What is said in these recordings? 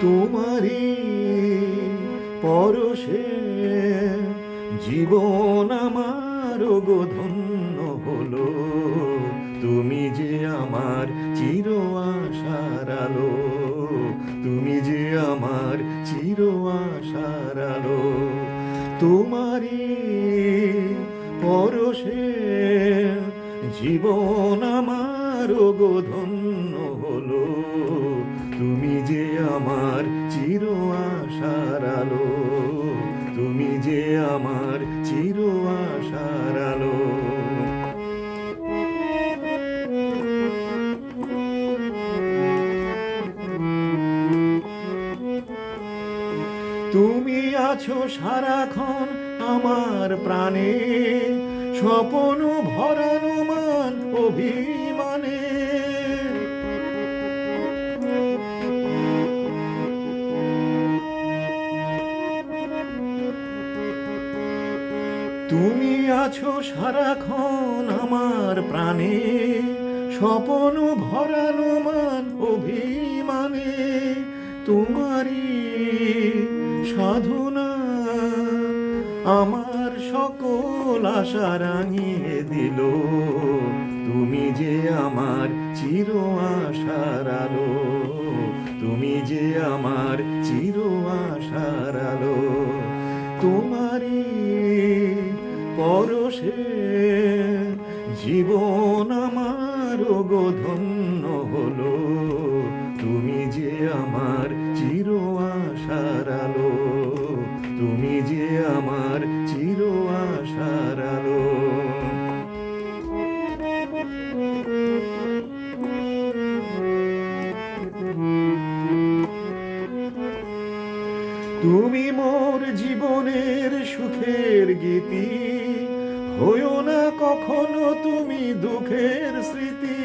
তোমারই পরশে জীবন আমার গো ধন্য হলো। তুমি যে আমার চির আশার আলো, তুমি যে আমার চির আশার আলো। তোমারই পরশে জীবন আমার গো ধন্য হলো। তুমি যে আমার চির আশার আলো, তুমি যে আমার চির আশার আলো। তুমি আছো সারাক্ষণ আমার প্রাণে, স্বপ্ন ভরানো মান অভিমানে। তুমি আছো সারাক্ষণ আমার প্রাণে, স্বপ্ন ভরানো মান অভিমানে। তোমারই সাধনা আমার সকল আশা রাঙিয়ে দিল। তুমি যে আমার চির আশার আলো, তুমি যে আমার চির আশার আলো। তোমারই পরশে জীবন আমার গো ধন্য হলো। তুমি যে আমার চির আশার আলো, তুমি যে আমার চির আশার আলো। তুমি মোর জীবনের সুখের গীতি, হইও না কখনো তুমি দুঃখের স্মৃতি।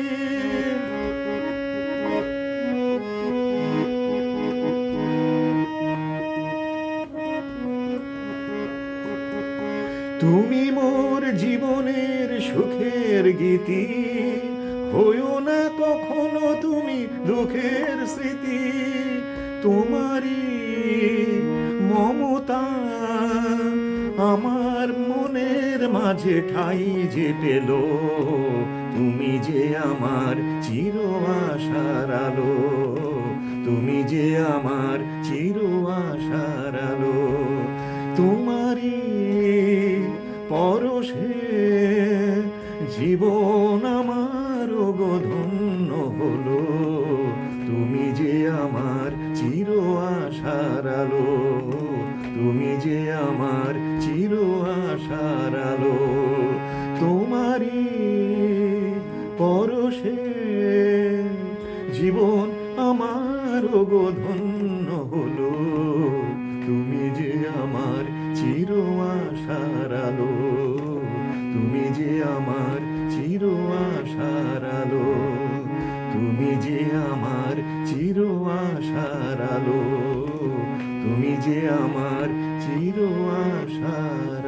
তুমি মোর জীবনের সুখের গীতি, হইও না কখনো তুমি দুঃখের স্মৃতি। তোমারই মমতা আমার মনের মাঝে ঠাই যে পেল। তুমি যে আমার চির আশার আলো, তুমি যে আমার চির আশার আলো। তোমারই পরশে জীবন আমার গো ধন্য হলো। তুমি যে আমার চির আশার আলো, তুমি যে আমার চির আশার আলো। তোমারই পরশে জীবন আমার গো ধন্য হলো। তুমি যে আমার চির আশার আলো, তুমি যে আমার চির আশার আলো, তুমি যে আমার চির আশার আলো, তুমি যে আমার চির আশার